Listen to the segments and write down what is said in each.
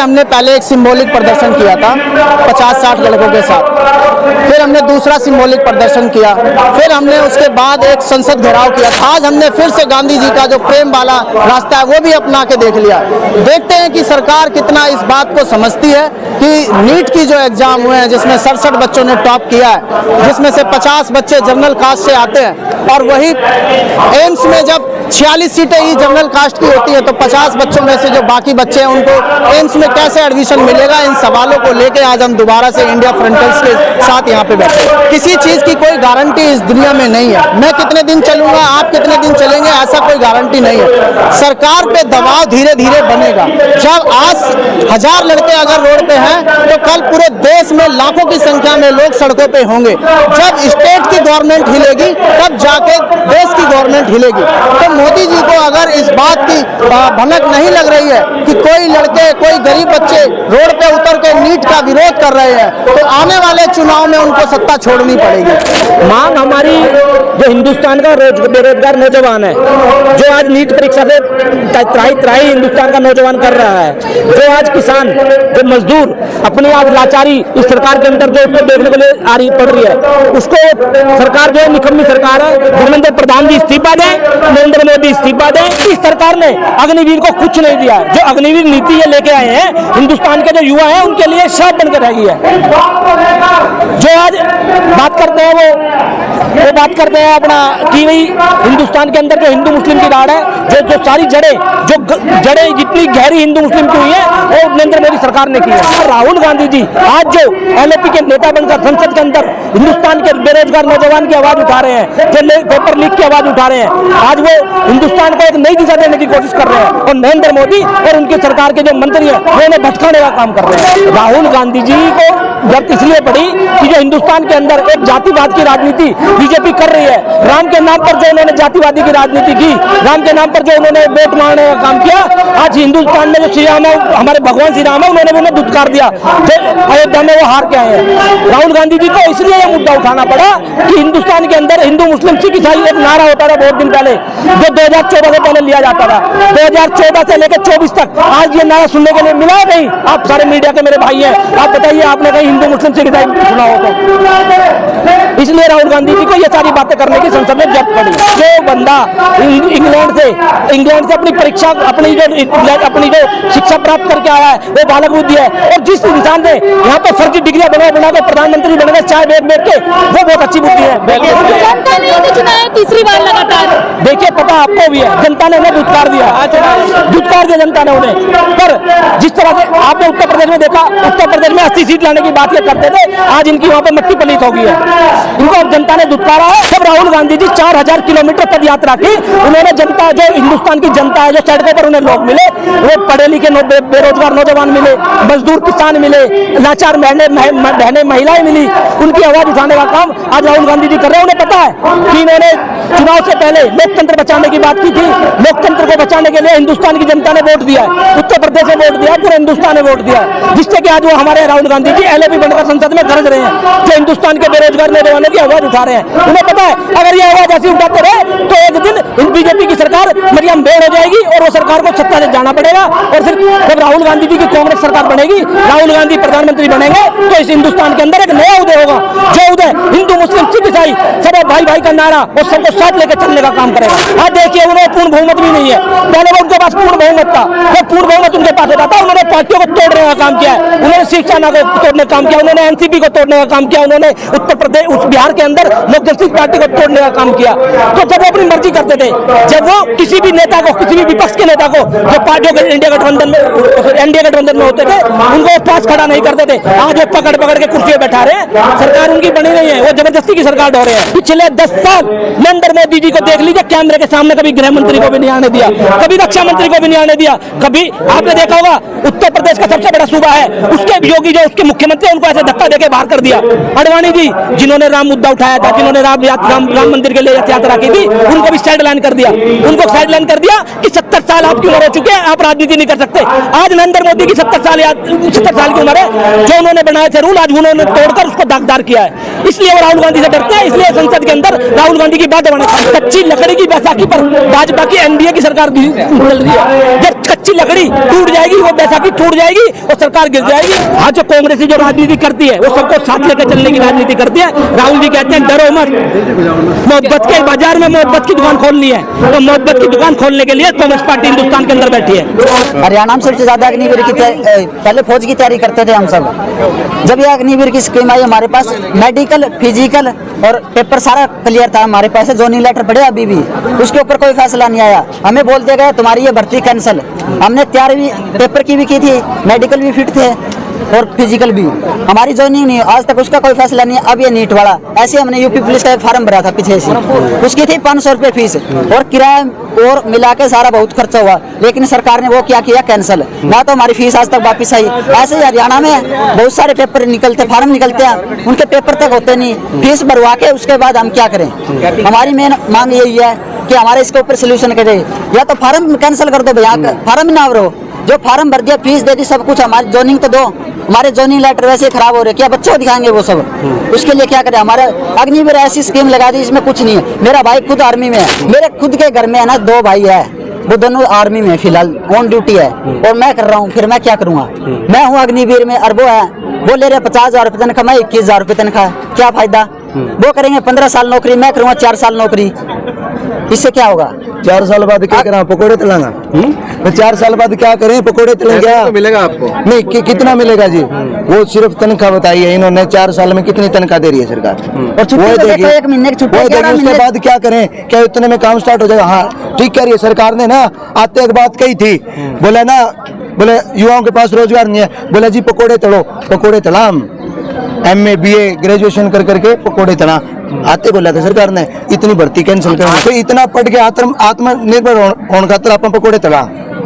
हमने पहले एक सिंबॉलिक प्रदर्शन किया था 50-60 लड़कों के साथ, फिर हमने दूसरा सिंबॉलिक प्रदर्शन किया, फिर हमने उसके बाद एक संसद घेराव किया। आज हमने फिर से गांधी जी का जो प्रेम वाला रास्ता है वो भी अपना के देख लिया। देखते हैं कि सरकार कितना इस बात को समझती है कि नीट की जो एग्जाम हुए हैं जिसमें 67 बच्चों ने टॉप किया है, जिसमें से 50 बच्चे जनरल कास्ट से आते हैं, और वही एम्स में जब 46 सीटें ही जनरल कास्ट की होती है तो 50 बच्चों में से जो बाकी बच्चे हैं उनको एम्स में कैसे एडमिशन मिलेगा, इन सवालों को लेकर आज हम दोबारा से इंडिया फ्रंटर्स के साथ यहाँ पे बैठे। किसी चीज की कोई गारंटी इस दुनिया में नहीं है, मैं कितने दिन चलूंगा, आप कितने दिन चलेंगे, ऐसा कोई गारंटी नहीं है। सरकार पे दबाव धीरे धीरे बनेगा। जब आज 1000 लड़के अगर रोड पे हैं तो कल पूरे देश में लाखों की संख्या में लोग सड़कों पे होंगे। जब स्टेट की गवर्नमेंट हिलेगी तब जाके देश की गवर्नमेंट हिलेगी। तो मोदी जी को अगर इस बात की भनक नहीं लग रही है कि कोई लड़के, कोई गरीब बच्चे रोड पे उतर के नीट का विरोध कर रहे हैं, तो आने वाले चुनाव में उनको सत्ता छोड़नी पड़ेगी। मांग हमारी जो हिंदुस्तान का बेरोजगार नौजवान है, जो आज नीट परीक्षा से त्राही हिंदुस्तान का नौजवान कर रहा है, जो आज किसान, जो मजदूर अपनी आज लाचारी इस सरकार के अंदर जो उसको देखने के लिए आ रही पड़ रही है, उसको सरकार जो है निकम्मी सरकार है। धर्मेंद्र प्रधान जी इस्तीफा दें, नरेंद्र मोदी इस्तीफा दें। इस सरकार ने अग्निवीर को कुछ नहीं दिया। जो अग्निवीर नीति ये लेके आए हैं, हिंदुस्तान के जो युवा हैं उनके लिए शाप बनकर रह गई है। जो आज बात करते हैं वो बात करते हैं अपना कि भाई हिंदुस्तान के अंदर जो हिंदू मुस्लिम की राड़ है, जो सारी जड़ें जितनी गहरी हिंदू मुस्लिम की हुई है वो नरेंद्र मोदी सरकार ने की है। राहुल गांधी जी आज जो एलएपी के नेता बनकर संसद के अंदर हिंदुस्तान के बेरोजगार नौजवान की आवाज उठा रहे हैं, जो पेपर लीक की आवाज उठा रहे हैं, आज वो हिंदुस्तान को एक नई दिशा देने की कोशिश कर रहे हैं। और नरेंद्र मोदी और उनकी सरकार के जो मंत्री हैं वो उन्हें भटकाने का काम कर रहे हैं। राहुल गांधी जी को जरूरत इसलिए पड़ी कि जो हिंदुस्तान के अंदर एक जातिवाद की राजनीति बीजेपी कर रही है, राम के नाम पर जो उन्होंने जातिवादी की राजनीति की, राम के नाम पर जो उन्होंने वोट मांगने का काम किया, आज हिंदुस्तान में जो श्री राम है, हमारे भगवान श्री राम है, उन्होंने भी उन्हें दुत्कार दिया। अयोध्या में वो हार के आए हैं। राहुल गांधी जी को इसलिए यह मुद्दा उठाना पड़ा कि हिंदुस्तान के अंदर हिंदू मुस्लिम सिख ईसाई एक नारा होता था बहुत दिन पहले, जो 2014 से पहले लिया जाता था। 2014 से लेकर 24 तक आज ये नारा सुनने के लिए मिला है नहीं? आप सारे मीडिया के मेरे भाई हैं, आप बताइए आपने कहीं हिंदू मुस्लिम सिख ईसाई सुना हो तो? इसलिए राहुल गांधी जी को ये सारी बातें करने की संसद में जरूरत पड़ी। जो बंदा इंग्लैंड से अपनी परीक्षा अपनी जो शिक्षा प्राप्त करके आया है वो बालक बुद्धि है, और जिस इंसान ने यहाँ पे फर्जी डिग्रियां बना के प्रधानमंत्री बन गए चाय बेच के, वो बहुत अच्छी बुद्धि है। तीसरी बार लगातार देखिए, पता आपको भी है, जनता ने उन्हें दुत्कार दिया जनता ने उन्हें। पर जिस तरह से आपने उत्तर प्रदेश में देखा, उत्तर प्रदेश में 80 सीट लाने की बात ये करते थे, आज इनकी वहां पर मट्टी पलीत हो गई है। इनको अब जनता ने दुत्कारा है। जब राहुल गांधी जी 4000 किलोमीटर पद यात्रा की, उन्होंने जनता, जो हिंदुस्तान की जनता है, जो सड़कों पर उन्हें लोग मिले, वो पढ़े लिखे बेरोजगार नौजवान मिले, मजदूर किसान मिले, लाचार बहनें महिलाएं मिली, उनकी आवाज उठाने का काम आज राहुल गांधी जी कर रहे हैं। उन्हें पता है कि इन्होंने चुनाव से पहले लोकतंत्र बचाने की बात की थी। लोकतंत्र को बचाने के लिए हिंदुस्तान की जनता ने वोट दिया है, उत्तर प्रदेश से वोट दिया, पूरे हिंदुस्तान ने वोट दिया, जिससे कि आज वो हमारे राहुल गांधी जी एलएपी बनकर संसद में गरज रहे हैं, जो हिंदुस्तान के बेरोजगार नौजवानों की आवाज उठा रहे हैं। उन्हें पता है अगर ये आवाज ऐसी उठाते रहे तो एक दिन बीजेपी की सरकार मरियम बेड़ हो जाएगी और वो सरकार को सत्ता से जाना पड़ेगा। और फिर जब राहुल गांधी जी की कांग्रेस सरकार बनेगी, राहुल गांधी प्रधानमंत्री बनेंगे, तो इस हिंदुस्तान के अंदर एक नया उदय होगा, जो उदय हिंदू मुस्लिम सिख ईसाई सब भाई भाई का नारा और सबको साथ लेकर चलने का काम करेगा। आज देखिए, उन्हें पूर्ण बहुमत भी नहीं है। पहले वो उनके पास पूर्ण बहुमत था, वो पूर्ण बहुमत उनके पास होता था, उन्होंने पार्टियों को तोड़ने का काम किया है, उन्होंने शिवसेना को तोड़ने का काम किया, उन्होंने एनसीपी को तोड़ने का काम किया, उन्होंने उत्तर प्रदेश बिहार के अंदर लोक जनशक्ति पार्टी को तोड़ने का काम किया। तो जब वो अपनी मर्जी करते थे, जब वो किसी भी नेता को, किसी भी विपक्ष के नेता को, जो पार्टियों के एनडीए गठबंधन में होते थे, उनको पास खड़ा नहीं करते थे, आज वो पकड़ के कुर्सी बैठा रहे हैं। सरकार उनकी बनी नहीं है, वो जबरदस्ती की सरकार ढो रहे हैं। पिछले 10 साल नरेंद्र मोदी जी को देख लीजिए, कैमरे के सामने कभी गृह मंत्री को भी नहीं आने दिया, कभी रक्षा मंत्री को भी नहीं आने दिया। कभी आपने देखा होगा उत्तर प्रदेश का सबसे बड़ा सूबा है, उसके योगी जो उसके मुख्यमंत्री उनको ऐसे धक्का देके बाहर कर दिया। अडवाणी जी जिन्होंने राम मुद्दा उठाया था, जिन्होंने राम मंदिर के लिए यात्रा की थी, उनको भी साइडलाइन कर दिया। उनको साइडलाइन कर दिया कि 70 साल आपकी उम्र हो चुके हैं, आप राजनीति नहीं कर सकते। आज नरेंद्र मोदी की 70 साल की उम्र है, जो उन्होंने बनाए थे रूल आज उन्होंने तोड़कर उसको दागदार किया है। इसलिए वो राहुल गांधी से डरते हैं, इसलिए संसद के अंदर राहुल गांधी की बात बने। कच्ची लकड़ी की बैसाखी पर भाजपा की एनडीए की सरकार चल रही है। जब कच्ची लकड़ी टूट जाएगी, वो बैसाखी टूट जाएगी और सरकार गिर जाएगी। हाँ, जो कांग्रेस जो राजनीति करती है वो सबको साथ लेकर चलने की राजनीति करती है। राहुल जी कहते हैं डरो मत, मोहब्बत के बाजार में मोहब्बत की दुकान खोलनी है, तो मोहब्बत की दुकान खोलने के लिए कांग्रेस पार्टी हिंदुस्तान के अंदर बैठी है। हरियाणा में सबसे ज्यादा अग्निवीर की पहले फौज की तैयारी करते थे हम सब। जब ये अग्निवीर की स्कीम आई हमारे पास मेडिकल, फिजिकल और पेपर सारा क्लियर था हमारे पास। जोइनिंग लेटर पड़े अभी भी, उसके ऊपर कोई फैसला नहीं आया। हमें बोल दिया गया तुम्हारी ये भर्ती कैंसिल। हमने तैयारी भी पेपर की भी की थी, मेडिकल भी फिट थे और फिजिकल भी। हमारी ज्वाइनिंग नहीं, आज तक उसका कोई फैसला नहीं। अब ये नीट वाला, ऐसे हमने यूपी पुलिस का एक फार्म भरा था पीछे से, उसकी थी 500 रुपये फीस और किराया और मिला के सारा बहुत खर्चा हुआ। लेकिन सरकार ने वो क्या किया, कैंसिल। ना तो हमारी फीस आज तक वापस आई। ऐसे ही हरियाणा में बहुत सारे पेपर निकलते, फार्म निकलते हैं, उनके पेपर तक होते नहीं। फीस भरवा के उसके बाद हम क्या करें। हमारी मेन मांग यही है कि हमारे इसके ऊपर सोल्यूशन करें, या तो फार्म कैंसिल कर दो भैया, फार्म ना भरो। जो फार्म भर दिया, फीस दे दी, सब कुछ, हमारी जोइनिंग तो दो। हमारे जोइनिंग लेटर वैसे खराब हो रहे, क्या बच्चों को दिखाएंगे वो सब। उसके लिए क्या करें। हमारे अग्निवीर ऐसी स्कीम लगा दी इसमें कुछ नहीं है। मेरा भाई खुद आर्मी में है, मेरे खुद के घर में है ना 2 भाई है, वो दोनों आर्मी में फिलहाल ऑन ड्यूटी है और मैं कर रहा हूँ। फिर मैं क्या करूँगा। मैं हूँ अग्निवीर में और वो है, वो ले रहे 50,000 रुपये तनख्वाह, मैं 21,000 रुपये तनख्वाह। क्या फायदा। वो करेंगे 15 साल नौकरी, मैं करूँगा 4 साल नौकरी। इससे क्या होगा। 4 साल बाद क्या करें, पकोड़े तलाना। 4 साल बाद क्या करें, पकोड़े तलेंगे। क्या तो मिलेगा आपको? नहीं, कितना मिलेगा जी। वो सिर्फ तनख्वाह बताई है इन्होंने। 4 साल में कितनी तनख्वाह दे रही है सरकार। और छुट्टी तो देखो, 1 महीने की छुट्टी, उसके बाद क्या करें, क्या इतने में काम स्टार्ट हो जाएगा। हाँ ठीक कह रही है सरकार ने ना। आते एक बात कही थी, बोले ना, बोले युवाओं के पास रोजगार नहीं है, बोले जी पकोड़े तलो। पकोड़े तला हम MA BA ग्रेजुएशन कर करके पकोड़े तला आते बोला था सरकार ने। इतनी भर्ती कैंसिल करना, तो इतना पढ़ के आत्मनिर्भर होने खातर आप पकोड़े तला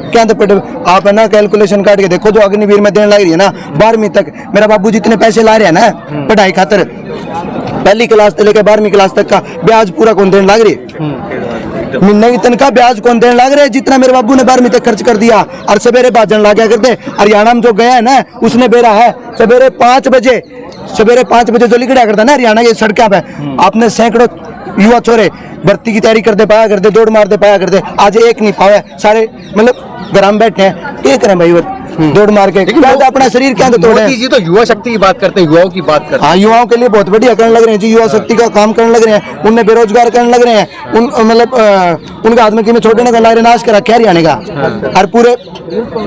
क्या पढ़े। आप है ना कैलकुलेशन काट के देखो, जो अग्निवीर में देने लग रही है ना 12वीं तक। मेरा बाबू जितने पैसे ला रहे हैं ना पढ़ाई खातर, पहली क्लास से लेकर 12वीं क्लास तक का ब्याज पूरा कौन देने लग रही है। महीने की तनख्वाह ब्याज कौन देने लग रहे हैं, जितना मेरे बाबू ने 12वीं तक खर्च कर दिया। और सवेरे बाजन ला गया करते। हरियाणा में जो गया है ना, उसने बेरा है सवेरे 5 बजे जो निकला करता है ना हरियाणा की सड़कों पे। आपने सैकड़ों युवा छोरे भर्ती की तैयारी करते पाया करते, दौड़ मारते पाया करते। आज एक नहीं पाया, सारे मतलब घर में बैठे हैं। क्या करें भाई, दौड़ मार के अपना शरीर क्या तोड़े। जी तो युवा शक्ति की बात करते हैं, युवाओं की बात करते हैं। हाँ, युवाओं के लिए बहुत बढ़िया करने लग रहे हैं जी। युवा शक्ति का काम करने लग रहे हैं, उनने बेरोजगार करने लग रहे हैं। मतलब उनका आत्म कीमत छोड़ने का नाश कर रखा है हरियाणा का और पूरे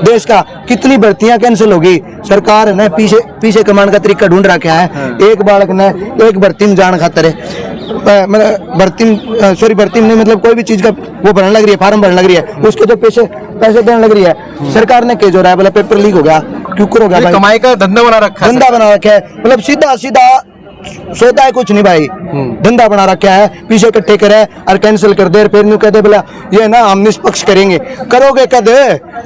देश का। कितनी भर्तियां कैंसिल होगी। सरकार ने पीछे कमाने का तरीका ढूंढ रखा है। एक बालक ने एक भर्ती में जान खातर मतलब भर्ती नहीं, मतलब कोई भी चीज का वो भरने लग रही है, फार्म भरने लग रही है, उसके जो पैसे देने लग रही है सरकार ने। के जो रहा है बोला पेपर लीक हो गया, क्यों हो गया भाई। कमाई का धंधा बना रखा है, मतलब सीधा सोता है कुछ नहीं भाई, धंधा बना रखा है। पीछे इकट्ठे करे और कैंसिल कर दे, फिर न्यू कहते बोला ये ना हम निष्पक्ष करेंगे। करोगे कद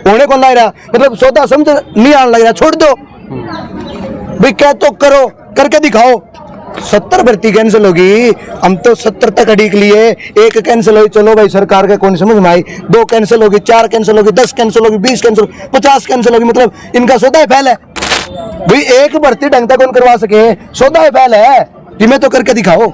होने को ला रहा, मतलब सौदा समझ नहीं आने लग रहा। छोड़ दो भाई, क्या तो करो, करके दिखाओ। 70 भर्ती कैंसिल होगी, हम तो 70 तक अड़ीक लिए। 1 कैंसिल हुई, चलो भाई सरकार के कौन समझ में आई। 2 कैंसिल होगी, 4 कैंसिल होगी, 10 कैंसिल होगी, 20 कैंसिल, 50 कैंसिल होगी। मतलब इनका सौदा ही फैल है भाई। 1 भर्ती ढंग तक कौन करवा सके, सौदा ही फैल है। जिम्मे तो करके दिखाओ,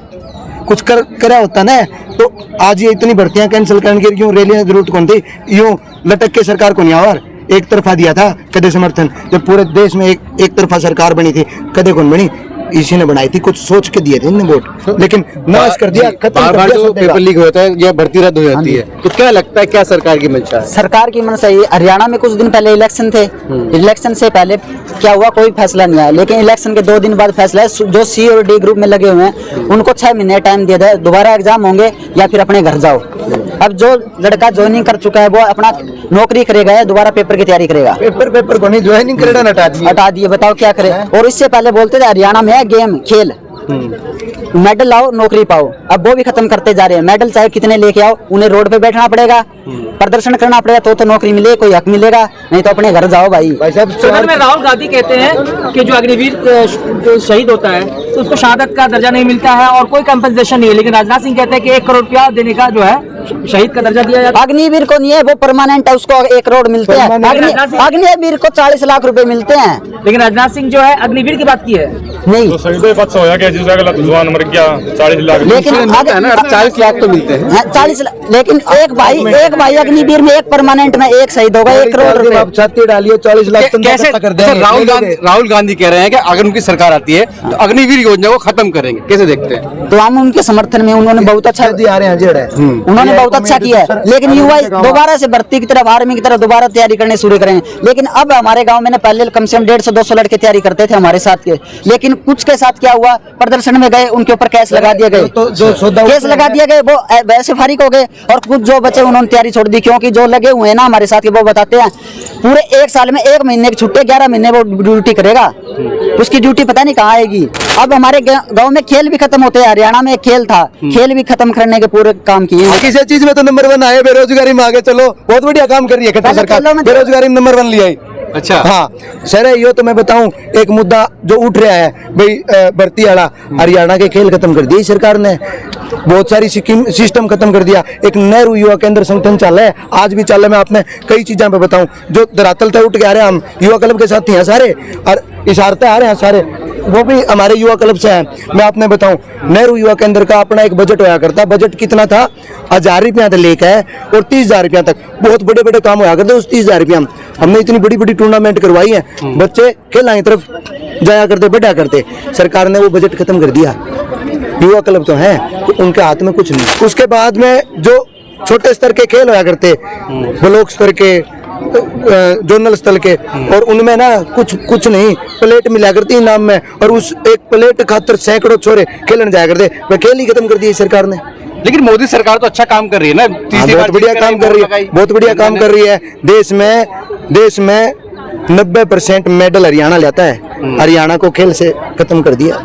कुछ करा होता ना। तो आज ये इतनी भर्तियां कैंसिल करने की क्यों रैलियां जरूरत कौन थी। यूं लटक के सरकार को नहीं आवर एक तरफा दिया था कदे समर्थन। जब पूरे देश में एक तरफा सरकार बनी थी, कदे कौन बनी, इसी ने बनाई थी। कुछ सोच के दिए थे इन्होंने वोट, लेकिन नाश कर दिया, खत्म कर दिया। जो पेपर लीक होता है या भर्ती रद्द हो जाती है, तो क्या लगता है क्या सरकार की मंशा है। सरकार की मंशा ये, हरियाणा में कुछ दिन पहले इलेक्शन थे। इलेक्शन से पहले क्या हुआ, कोई फैसला नहीं आया। लेकिन इलेक्शन के 2 दिन बाद फैसला है। जो C और D ग्रुप में लगे हुए हैं उनको 6 महीने टाइम दिया था, दोबारा एग्जाम होंगे या फिर अपने घर जाओ। अब जो लड़का ज्वाइनिंग कर चुका है वो अपना नौकरी करेगा या दोबारा पेपर की तैयारी करेगा। पेपर को नहीं, ज्वाइनिंग करेगा हटा दिए। बताओ क्या करे। और इससे पहले बोलते थे हरियाणा में है गेम खेल, मेडल लाओ नौकरी पाओ। अब वो भी खत्म करते जा रहे हैं। मेडल चाहे कितने लेके आओ, उन्हें रोड पे बैठना पड़ेगा प्रदर्शन करना पड़ेगा तो नौकरी मिले, कोई हक मिलेगा, नहीं तो अपने घर जाओ भाई। भाई साहब सदन में राहुल गांधी कहते हैं कि जो अग्निवीर जो शहीद होता है तो उसको शहादत का दर्जा नहीं मिलता है और कोई कंपनसेशन नहीं है, लेकिन राजनाथ सिंह कहते हैं कि 1 करोड़ रुपया देने का जो है शहीद का दर्जा दिया जाता है। अग्निवीर को नहीं है, वो परमानेंट है, उसको 1 करोड़ मिलते हैं। अग्निवीर को 40 लाख रुपए मिलते हैं। लेकिन राजनाथ सिंह जो है अग्निवीर की बात की है। नहीं शहीदों का होया क्या जिस जगह जवान मर गया 40 लाख, लेकिन 40 लाख तो मिलते हैं। 40 लाख, लेकिन एक भाई अग्निवीर में, एक परमानेंट में, एक शहीद होगा 1 करोड़ रुपए। आप छाती डालिए 40 लाख तुम कैसे कर देंगे। राहुल गांधी कह रहे हैं कि अगर उनकी सरकार आती है तो अग्निवीर योजना को खत्म करेंगे, कैसे देखते हैं? तो हम उनके समर्थन में, उन्होंने बहुत अच्छा आ रहे हैं जेड़ है। उन्होंने बहुत अच्छा किया है, लेकिन युवा दोबारा से भर्ती की तरफ, आर्मी की तरफ दोबारा तैयारी करने शुरू करेंगे। लेकिन अब हमारे गांव में पहले कम से कम 150-200 लड़के तैयारी करते थे हमारे साथ के, लेकिन कुछ के साथ क्या हुआ, प्रदर्शन में गए, उनके ऊपर केस लगा दिए गए, केस लगा दिए गए, वो वैसे फारिग हो गए। और कुछ जो बचे उन्होंने तैयारी छोड़ दी, क्योंकि जो लगे हुए हैं ना हमारे साथ के, वो बताते हैं पूरे 1 साल में 1 महीने की छुट्टी, 11 महीने वो ड्यूटी करेगा, उसकी ड्यूटी पता नहीं कहाँ आएगी। अब हमारे गांव में खेल भी खत्म होते हैं, हरियाणा में एक खेल था, खेल भी खत्म करने के पूरे काम किए। किसी चीज में तो नंबर 1 आए, बेरोजगारी में आगे चलो, बहुत बढ़िया काम कर रही है खट्टर सरकार, बेरोजगारी में नंबर 1 लिया है। अच्छा हाँ सर, यो तो मैं बताऊं, एक मुद्दा जो उठ रहा है भाई भर्ती वाला, हरियाणा के खेल खत्म कर दिए सरकार ने, बहुत सारी सिस्टम खत्म कर दिया। एक नेहरू युवा केंद्र संगठन चल है, आज भी चल है। मैं आपने कई चीजें पे बताऊं जो धरातल तक उठ के आ रहे हैं। हम युवा क्लब के साथ ही हैं सारे, और इशारते आ रहे हैं सारे, वो भी हमारे युवा क्लब से हैं। मैं आपने बताऊं, नेहरू युवा केंद्र का अपना एक बजट होया करता, बजट कितना था, 1000 रुपया तक लेकर और 30,000 रुपया तक, बहुत बड़े बड़े काम होया करते उस 30,000 रुपया। हमने इतनी बड़ी बड़ी टूर्नामेंट करवाई है, बच्चे खेलने की तरफ जाया करते, बढ़ा करते। सरकार ने वो बजट खत्म कर दिया। युवा क्लब तो है, तो उनके हाथ में कुछ नहीं। उसके बाद में जो छोटे स्तर के खेल होया करते, ब्लॉक स्तर के, जोनल स्तर के, और उनमें ना कुछ नहीं, प्लेट मिला करती इनाम में, और उस एक प्लेट खातर सैकड़ों छोरे खेलने जाया करते। वह खेल ही खत्म कर दिया सरकार ने। लेकिन मोदी सरकार तो अच्छा काम कर रही है ना, बहुत बढ़िया काम कर रही है, बहुत बढ़िया काम कर रही है। देश में 90% मेडल हरियाणा लेता है। हरियाणा को खेल से खत्म कर दिया।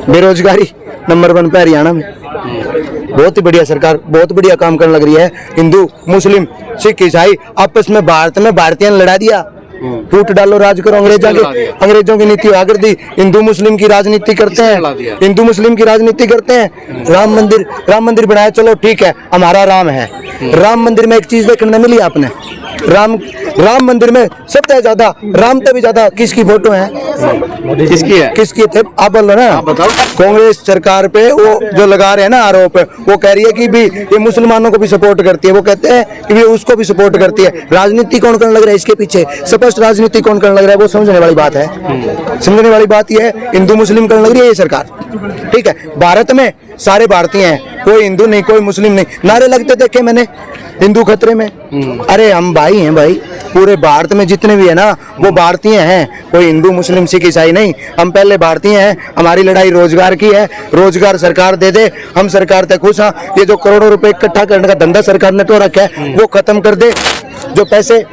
बेरोजगारी नंबर 1 पे हरियाणा में। बहुत ही बढ़िया सरकार, बहुत बढ़िया काम करने लग रही है। हिंदू मुस्लिम सिख ईसाई आपस में, भारत में भारतीय ने लड़ा दिया, फूट डालो राज करो, अंग्रेजों की नीति आकर दी। हिंदू मुस्लिम की राजनीति करते हैं, हिंदू मुस्लिम की राजनीति करते हैं। राम मंदिर बनाया, चलो ठीक है, हमारा राम है। राम मंदिर में एक चीज देखने मिली आपने, राम मंदिर में सबसे ज्यादा, राम से भी ज्यादा किसकी फोटो है? किसकी थे? आप बोलो ना, बताओ। कांग्रेस सरकार पे वो जो लगा रहे हैं ना आरोप, वो कह रही है कि भी ये मुसलमानों को भी सपोर्ट करती है, वो कहते हैं कि भी उसको भी सपोर्ट करती है। राजनीति कौन करने लग रहा है इसके पीछे? स्पष्ट राजनीति कौन करने लग रहा है, वो समझने वाली बात है। समझने वाली बात ये है, हिंदू मुस्लिम करने लग रही है ये सरकार, ठीक है। भारत में सारे भारतीय हैं, कोई हिंदू नहीं, कोई मुस्लिम नहीं। नारे लगते देखे मैंने, हिंदू खतरे में। अरे हम भाई हैं भाई, पूरे भारत में जितने भी है ना वो भारतीय हैं, कोई हिंदू मुस्लिम सिख ईसाई नहीं। हम पहले भारतीय हैं। हमारी लड़ाई रोजगार की है, रोजगार सरकार दे दे, हम सरकार तक खुश हैं। ये जो करोड़ों रुपए इकट्ठा करने का धंधा सरकार ने तो रखा है, वो खत्म कर दे। जो पैसे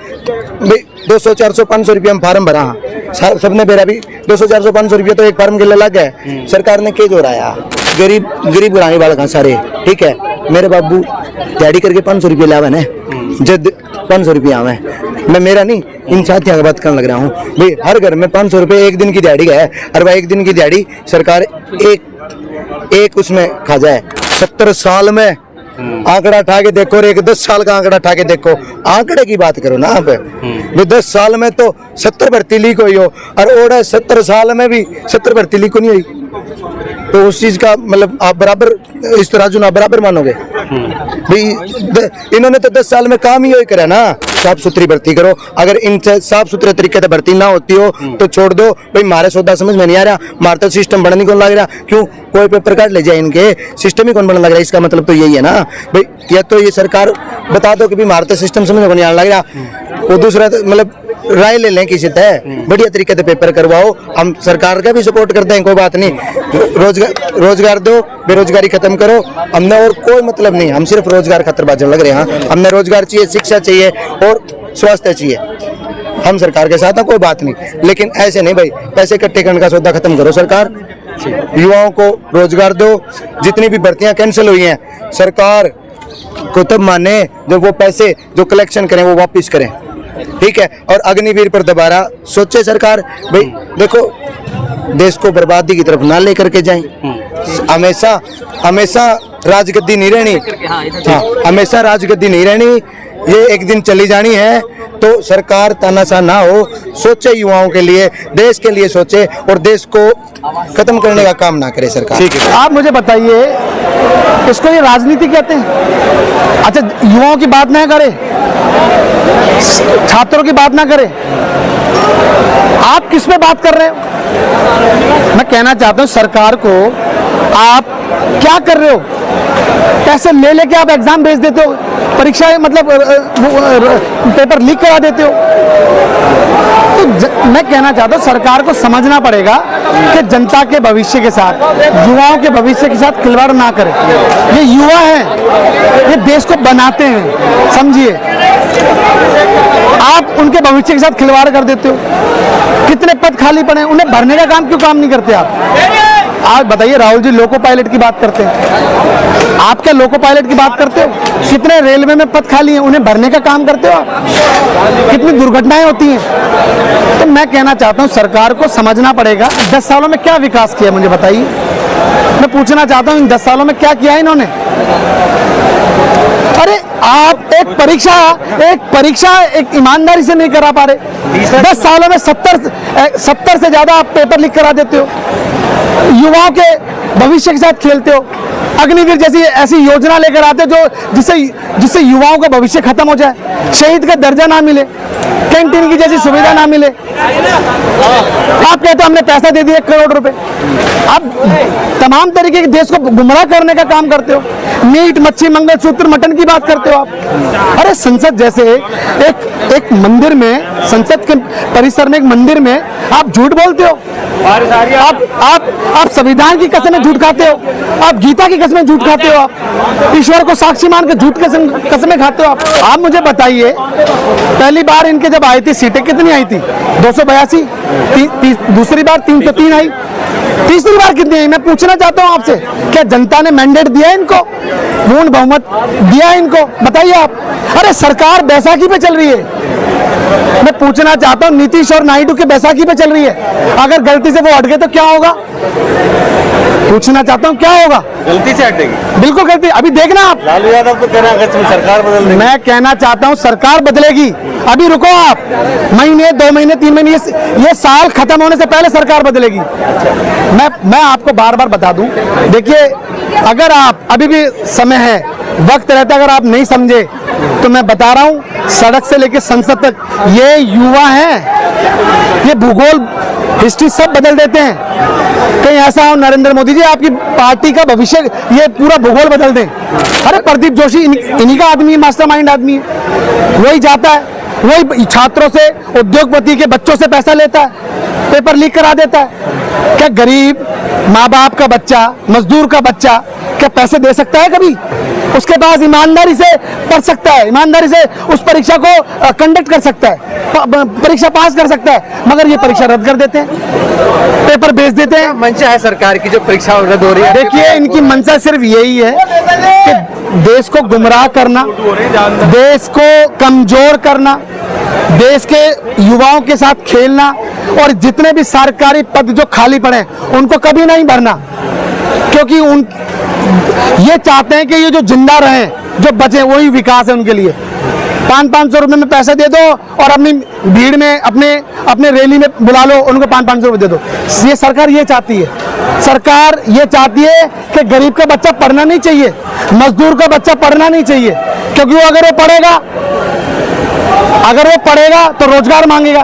200, 400, 500 रुपये हम फार्म भरा, सबने बेरा भी 200, 400, 500 रुपये तो एक फार्म के लिए लग गए। सरकार ने क्या जोराया? गरीब घराने वाले सारे, ठीक है। मेरे बाबू दिहाड़ी करके 500 रुपये लावे ने, जब 500 रुपये आवे, मैं मेरा नहीं, इन साथियों की बात करने लग रहा हूँ भाई। हर घर में 500 रुपये एक दिन की दिहाड़ी है, और वह एक दिन की दिहाड़ी सरकार एक उसमें खा जाए। 70 साल में आंकड़ा उठा के देखो, और एक 10 साल का आंकड़ा उठा के देखो, आंकड़े की बात करो ना आप। 10 साल में तो 70 भर्ती लीक हुई हो, और ओढ़े 70 साल में भी 70 भर्ती लीक नहीं हुई, तो उस चीज का मतलब आप बराबर इस तरह जो ना बराबर मानोगे भाई। इन्होंने तो 10 साल में काम ही करा ना, साफ सुथरी भर्ती करो। अगर इनसे साफ सुथरे तरीके से भर्ती ना होती हो तो छोड़ दो भाई। हमारे सौदा समझ में नहीं आ रहा, हमारा तो सिस्टम बनने कौन लग रहा, क्यों कोई पेपर काट ले जाए, इनके सिस्टम ही कौन बनने लग रहा है। इसका मतलब तो यही है ना भाई, या तो ये सरकार बता दो कि भी हमारा तो सिस्टम समझ में नहीं आने लग रहा, वो दूसरा मतलब राय ले लें किसी तय, बढ़िया तरीके से पेपर करवाओ। हम सरकार का भी सपोर्ट करते हैं, कोई बात नहीं। रोजगार दो, बेरोजगारी खत्म करो। हमने और कोई मतलब नहीं, हम सिर्फ रोजगार खातिर बाजन लग रहे हैं। हमने रोजगार चाहिए, शिक्षा चाहिए और स्वास्थ्य चाहिए। हम सरकार के साथ हैं, कोई बात नहीं, लेकिन ऐसे नहीं भाई, पैसे इकट्ठे करने का सौदा खत्म करो सरकार। युवाओं को रोजगार दो। जितनी भी भर्तियां कैंसिल हुई हैं, सरकार को तब माने जब वो पैसे जो कलेक्शन करें वो वापस करें, ठीक है। और अग्निवीर पर दोबारा सोचे सरकार, भाई देखो देश को बर्बादी की तरफ ना लेकर के जाएं। हमेशा हमेशा राजगद्दी नहीं रहनी, हाँ हमेशा राजगद्दी नहीं रहनी, ये एक दिन चली जानी है। तो सरकार तानाशाह ना हो, सोचे युवाओं के लिए, देश के लिए सोचे और देश को खत्म करने का काम ना करे सरकार। ठीक है। आप मुझे बताइए, इसको ये राजनीति कहते हैं? अच्छा, युवाओं की बात ना करे, छात्रों की बात ना करे, आप किस पे बात कर रहे हो? मैं कहना चाहता हूं सरकार को, आप क्या कर रहे हो? पैसे ले लेके आप एग्जाम भेज देते हो, परीक्षा मतलब पेपर लीक करा देते हो। तो मैं कहना चाहता हूं सरकार को समझना पड़ेगा कि जनता के भविष्य के साथ, युवाओं के भविष्य के साथ खिलवाड़ ना करें। ये युवा हैं, ये देश को बनाते हैं, समझिए। आप उनके भविष्य के साथ खिलवाड़ कर देते हो। कितने पद खाली पड़े हैं, उन्हें भरने का काम नहीं करते आप बताइए। राहुल जी लोको पायलट की बात करते हैं, आप क्या लोको पायलट की बात करते हो? कितने रेलवे में पद खाली हैं, उन्हें भरने का काम करते हो आप? कितनी दुर्घटनाएं होती हैं। तो मैं कहना चाहता हूं सरकार को समझना पड़ेगा 10 सालों में क्या विकास किया, मुझे बताइए। मैं पूछना चाहता हूं इन 10 सालों में क्या किया इन्होंने? अरे आप एक परीक्षा एक ईमानदारी से नहीं करा पा रहे। 10 सालों में 70 से ज्यादा आप पेपर लीक करा देते हो, युवाओं के भविष्य के साथ खेलते हो। अग्निवीर जैसी ऐसी योजना लेकर आते हो जो जिससे युवाओं का भविष्य खत्म हो जाए, शहीद का दर्जा ना मिले, कैंटीन की जैसी सुविधा ना मिले। आप कहते हो हमने पैसा दे दिया 1 करोड़ रुपए। आप तमाम तरीके के देश को गुमराह करने का काम करते हो। मीट मच्छी मंगलसूत्र मटन की बात करते हो आप। अरे संसद जैसे एक मंदिर में, संसद के परिसर में एक मंदिर में आप झूठ बोलते हो। आप संविधान की कसमें झूठ खाते हो, आप गीता की कसमें झूठ खाते हो, आप ईश्वर को साक्षी मान के झूठ कसमें खाते हो आप मुझे बताइए, पहली बार इनके जब आई थी सीटें कितनी आई थी? 282। दूसरी बार 303 आई, तीसरी बार कितनी आई? मैं पूछना चाहता हूं आपसे, क्या जनता ने मैंडेट दिया इनको, पूर्ण बहुमत दिया इनको? बताइए आप। अरे सरकार बैसाखी पे चल रही है। मैं पूछना चाहता हूं नीतीश और नायडू की बैसाखी पे चल रही है, अगर गलती से वो हट गए तो क्या होगा? पूछना चाहता हूं क्या होगा? गलती से हटेगी, बिल्कुल गलती। अभी देखना आप, लालू यादव तो कह रहा है कि सरकार बदल देगी। मैं कहना चाहता हूं सरकार बदलेगी, अभी रुको आप, महीने 2 महीने 3 महीने, ये साल खत्म होने से पहले सरकार बदलेगी। मैं आपको बार बार बता दूं, देखिए अगर आप अभी भी समय है, वक्त रहता, अगर आप नहीं समझे तो मैं बता रहा हूं सड़क से लेकर संसद तक ये युवा हैं, ये भूगोल हिस्ट्री सब बदल देते हैं। कहीं ऐसा हो नरेंद्र मोदी जी आपकी पार्टी का भविष्य ये पूरा भूगोल बदल दें। अरे प्रदीप जोशी इन्हीं का आदमी है, मास्टरमाइंड आदमी है, वही जाता है, वही छात्रों से, उद्योगपति के बच्चों से पैसा लेता है, पेपर लीक करा देता है। क्या गरीब माँ बाप का बच्चा, मजदूर का बच्चा क्या पैसे दे सकता है कभी? उसके पास ईमानदारी से पढ़ सकता है, ईमानदारी से उस परीक्षा को कंडक्ट कर सकता है, परीक्षा पास कर सकता है, मगर ये परीक्षा रद्द कर देते हैं, पेपर भेज देते हैं। मंशा है सरकार की जो परीक्षा रद्द हो रही है। देखिए इनकी मंशा सिर्फ यही है कि देश को गुमराह करना, देश को कमजोर करना, देश के युवाओं के साथ खेलना, और जितने भी सरकारी पद जो खाली पड़े उनको कभी नहीं भरना, क्योंकि ये चाहते हैं कि ये जो जिंदा रहे, जो बचे, वही विकास है उनके लिए। 500-500 रुपए में पैसे दे दो और अपनी भीड़ में अपने रैली में बुला लो, उनको 500-500 रुपए दे दो। ये सरकार ये चाहती है। सरकार ये चाहती है कि गरीब का बच्चा पढ़ना नहीं चाहिए, मजदूर का बच्चा पढ़ना नहीं चाहिए, क्योंकि वो अगर वो पढ़ेगा तो रोजगार मांगेगा,